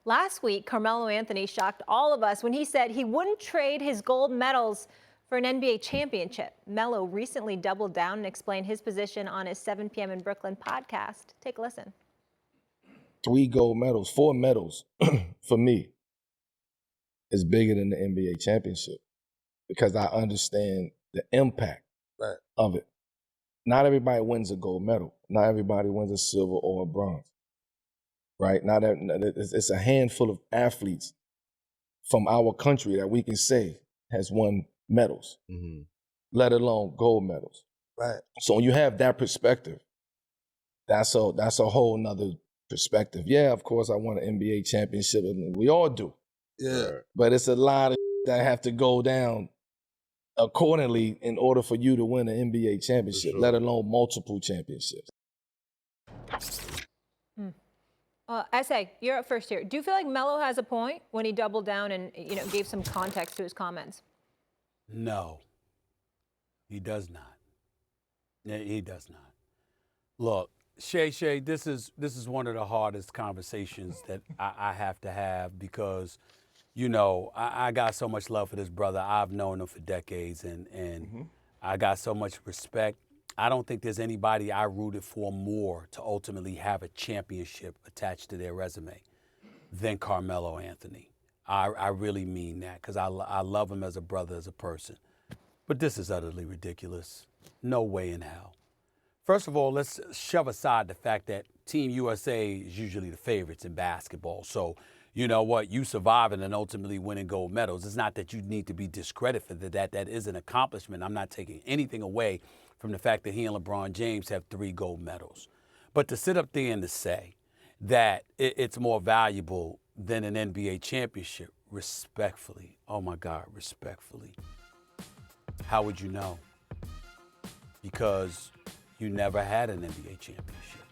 Last week, Carmelo Anthony shocked all of us when he said he wouldn't trade his gold medals for an NBA championship. Melo recently doubled down and explained his position on his 7 p.m. in Brooklyn podcast. Take a listen. 3 gold medals, 4 medals for me is bigger than the NBA championship because I understand the impact of it. Not everybody wins a gold medal. Not everybody wins a silver or a bronze, right? It's a handful of athletes from our country that we can say has won medals, let alone gold medals. Right. So when you have that perspective, that's a whole nother perspective. Yeah, of course, I won an NBA championship, and we all do. Yeah. But it's a lot of that have to go down accordingly in order for you to win an NBA championship, let alone multiple championships. S.A., you're up first here. Do you feel like Melo has a point when he doubled down and gave some context to his comments? No, he does not. He does not. Look, Shay, this is one of the hardest conversations that I have to have because, I got so much love for this brother. I've known him for decades, and I got so much respect. I don't think there's anybody I rooted for more to ultimately have a championship attached to their resume than Carmelo Anthony. I really mean that because I love him as a brother, as a person. But this is utterly ridiculous. No way in hell. First of all, let's shove aside the fact that Team USA is usually the favorites in basketball. So, you know what? You surviving and ultimately winning gold medals. It's not that you need to be discredited for that. That is an accomplishment. I'm not taking anything away from the fact that he and LeBron James have 3 gold medals. But to sit up there and to say that it's more valuable than an NBA championship, respectfully, oh my God, respectfully, how would you know? Because you never had an NBA championship.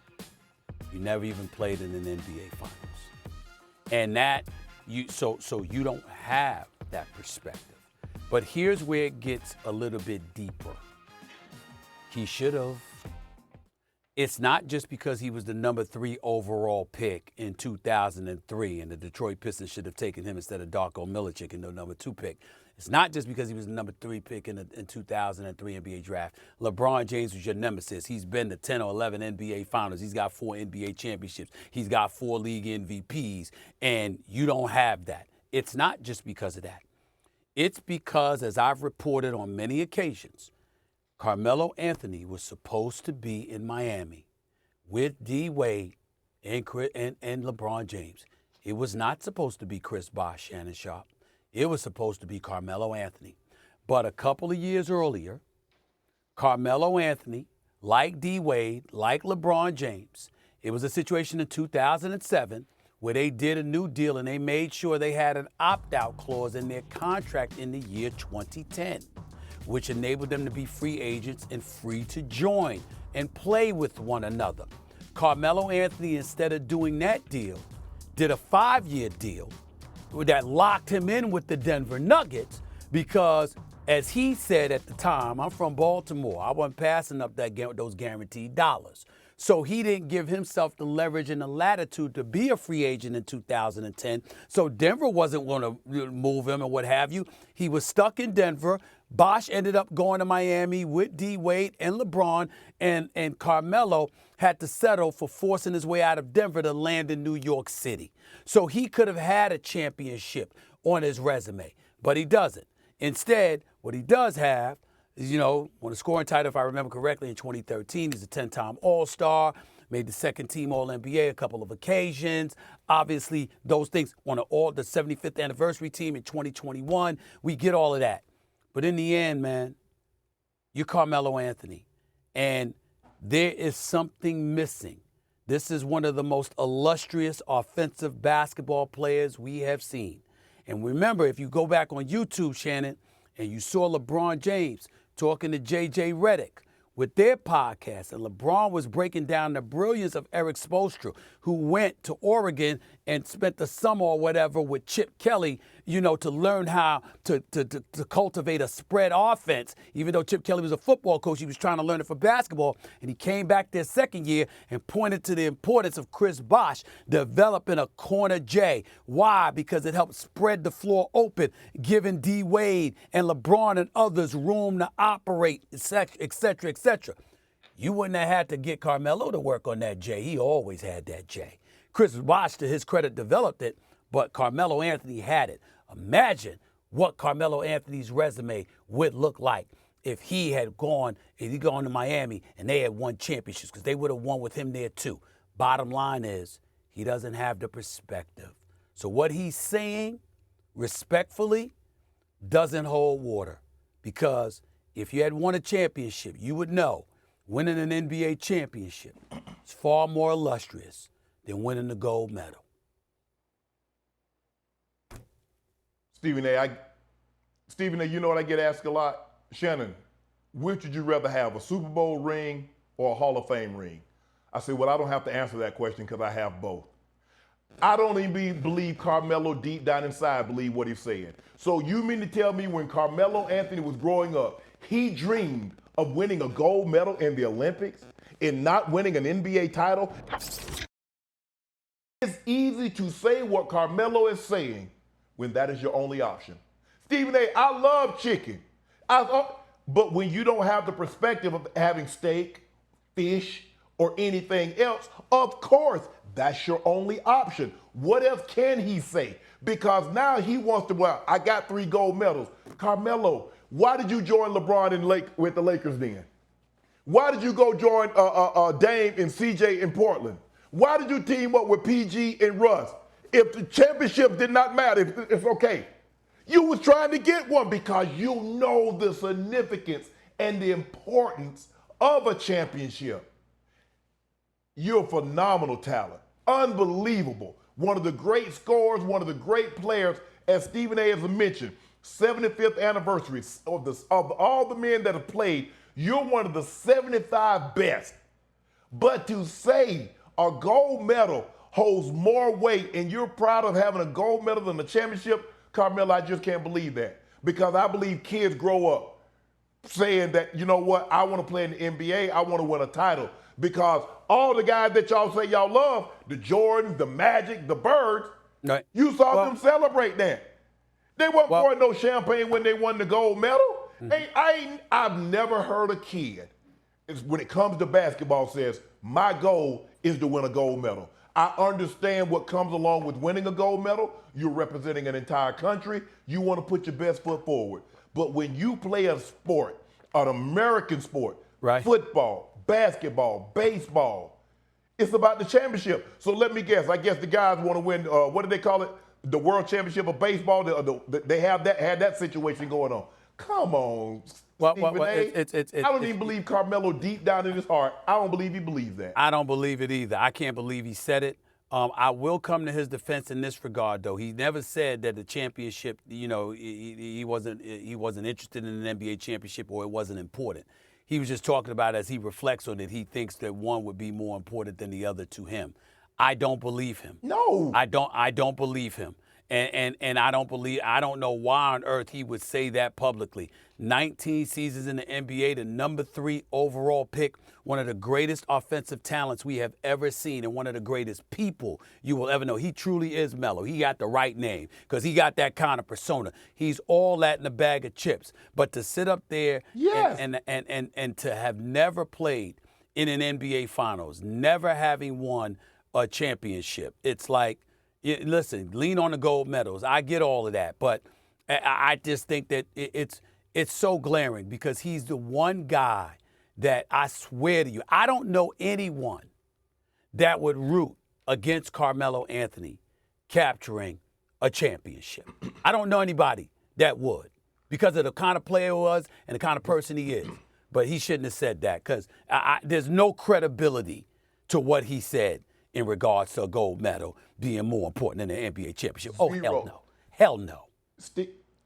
You never even played in an NBA Finals. And so you don't have that perspective. But here's where it gets a little bit deeper. He should have. It's not just because he was the number 3 overall pick in 2003 and the Detroit Pistons should have taken him instead of Darko Milicic in the number 2 pick. It's not just because he was the number 3 pick in 2003 NBA draft. LeBron James was your nemesis. He's been to 10 or 11 NBA finals. He's got 4 NBA championships. He's got 4 league MVPs, and you don't have that. It's not just because of that. It's because, as I've reported on many occasions, Carmelo Anthony was supposed to be in Miami with D. Wade and LeBron James. It was not supposed to be Chris Bosh, Shannon Sharpe. It was supposed to be Carmelo Anthony. But a couple of years earlier, Carmelo Anthony, like D. Wade, like LeBron James, it was a situation in 2007 where they did a new deal and they made sure they had an opt-out clause in their contract in the year 2010, which enabled them to be free agents and free to join and play with one another. Carmelo Anthony, instead of doing that deal, did a 5-year deal that locked him in with the Denver Nuggets because, as he said at the time, I'm from Baltimore. I wasn't passing up those guaranteed dollars. So he didn't give himself the leverage and the latitude to be a free agent in 2010. So Denver wasn't going to move him and what have you. He was stuck in Denver. Bosh ended up going to Miami with D. Wade and LeBron, and Carmelo had to settle for forcing his way out of Denver to land in New York City. So he could have had a championship on his resume, but he doesn't. Instead, what he does have is, won a scoring title, if I remember correctly, in 2013. He's a 10-time All-Star, made the second-team All-NBA a couple of occasions. Obviously, those things on the 75th anniversary team in 2021. We get all of that. But in the end, man, you're Carmelo Anthony, and there is something missing. This is one of the most illustrious offensive basketball players we have seen. And remember, if you go back on YouTube, Shannon, and you saw LeBron James talking to J.J. Redick with their podcast, and LeBron was breaking down the brilliance of Eric Spoelstra, who went to Oregon and spent the summer or whatever with Chip Kelly to learn how to cultivate a spread offense. Even though Chip Kelly was a football coach, he was trying to learn it for basketball. And he came back their second year and pointed to the importance of Chris Bosh developing a corner J. Why? Because it helped spread the floor open, giving D. Wade and LeBron and others room to operate, et cetera, et cetera. You wouldn't have had to get Carmelo to work on that J. He always had that J. Chris Bosh, to his credit, developed it, but Carmelo Anthony had it. Imagine what Carmelo Anthony's resume would look like if he had gone to Miami and they had won championships, because they would have won with him there too. Bottom line is, he doesn't have the perspective. So what he's saying, respectfully, doesn't hold water. Because if you had won a championship, you would know winning an NBA championship is far more illustrious than winning the gold medal. Stephen A., you know what I get asked a lot? Shannon, which would you rather have, a Super Bowl ring or a Hall of Fame ring? I said, well, I don't have to answer that question because I have both. I don't even believe Carmelo deep down inside believe what he's saying. So you mean to tell me when Carmelo Anthony was growing up, he dreamed of winning a gold medal in the Olympics and not winning an NBA title? It's easy to say what Carmelo is saying when that is your only option. Stephen A., I love chicken. But when you don't have the perspective of having steak, fish, or anything else, of course, that's your only option. What else can he say? Because now he wants to, well, I got 3 gold medals. Carmelo, why did you join LeBron with the Lakers then? Why did you go join Dame and CJ in Portland? Why did you team up with PG and Russ? If the championship did not matter, it's okay. You was trying to get one because you know the significance and the importance of a championship. You're a phenomenal talent, unbelievable. One of the great scorers, one of the great players, as Stephen A. has mentioned, 75th anniversary of all the men that have played, you're one of the 75 best. But to say a gold medal holds more weight and you're proud of having a gold medal than a championship, Carmelo, I just can't believe that. Because I believe kids grow up saying that, you know what, I want to play in the NBA, I want to win a title. Because all the guys that y'all say y'all love, the Jordans, the Magic, the Birds, right, you saw them celebrate that. They weren't pouring no champagne when they won the gold medal. Mm-hmm. I've never heard a kid, when it comes to basketball, says, my goal is to win a gold medal. I understand what comes along with winning a gold medal. You're representing an entire country. You want to put your best foot forward. But when you play a sport, an American sport, right, football, basketball, baseball, it's about the championship. So let me guess. I guess the guys want to win, what do they call it? The World Championship of Baseball. They had that situation going on. Come on, Stephen A. I don't even believe Carmelo deep down in his heart. I don't believe he believes that. I don't believe it either. I can't believe he said it. I will come to his defense in this regard, though. He never said that the championship, he wasn't interested in an NBA championship or it wasn't important. He was just talking about, as he reflects on it, he thinks that one would be more important than the other to him. I don't believe him. No. I don't believe him. And I don't know why on earth he would say that publicly. 19 seasons in the NBA, the number 3 overall pick, one of the greatest offensive talents we have ever seen and one of the greatest people you will ever know. He truly is Melo. He got the right name because he got that kind of persona. He's all that in a bag of chips. But to sit up there and to have never played in an NBA Finals, never having won a championship, it's like, listen, lean on the gold medals. I get all of that, but I just think that it's so glaring because he's the one guy that I swear to you, I don't know anyone that would root against Carmelo Anthony capturing a championship. I don't know anybody that would because of the kind of player he was and the kind of person he is. But he shouldn't have said that because there's no credibility to what he said in regards to a gold medal being more important than the NBA championship. Oh, hell no. Hell no.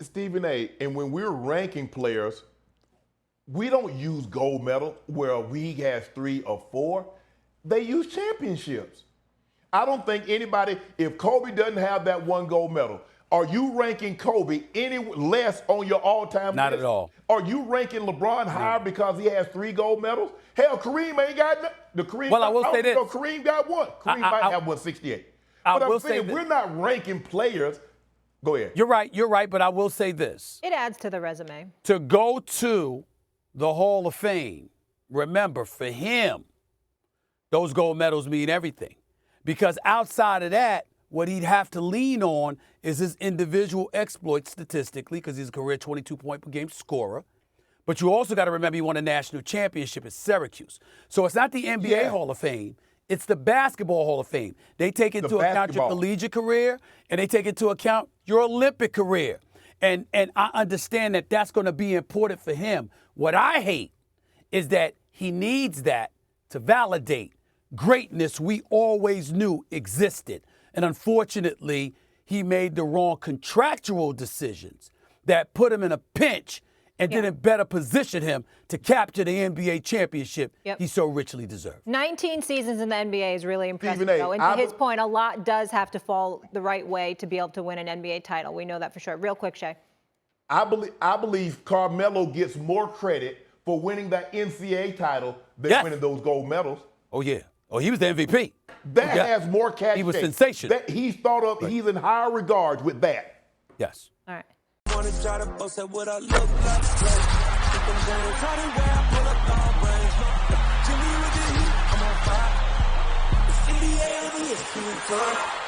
Stephen A., and when we're ranking players, we don't use gold medal where a league has 3 or 4. They use championships. I don't think anybody, if Kobe doesn't have that 1 gold medal, Are you ranking Kobe any less on your all-time Not list? at all. Are you ranking LeBron higher because he has 3 gold medals? Hell, Kareem ain't got the Kareem. Well, I will say this. Kareem got one. Kareem might have 168. But I'm saying we're not ranking players. Go ahead. You're right, but I will say this. It adds to the resume. To go to the Hall of Fame, remember, for him, those gold medals mean everything. Because outside of that, what he'd have to lean on is his individual exploits statistically, because he's a career 22-point-per-game scorer. But you also got to remember he won a national championship at Syracuse. So it's not the NBA Hall of Fame. It's the Basketball Hall of Fame. They take into account your collegiate career, and they take into account your Olympic career. And I understand that that's going to be important for him. What I hate is that he needs that to validate greatness we always knew existed. And unfortunately, he made the wrong contractual decisions that put him in a pinch and didn't better position him to capture the NBA championship he so richly deserved. 19 seasons in the NBA is really impressive, though. And to his point, a lot does have to fall the right way to be able to win an NBA title. We know that for sure. Real quick, Shay. I believe Carmelo gets more credit for winning that NCAA title than winning those gold medals. Oh, yeah. Oh, he was the MVP. That has more cash. He was sensational. He's thought of. He's in higher regard with that. Yes. All right. Wanna try to boast at what I look like. Keep them going, try to wear, pull up long range. Jimmy with the heat, I'm on fire. It's NBA, I'm a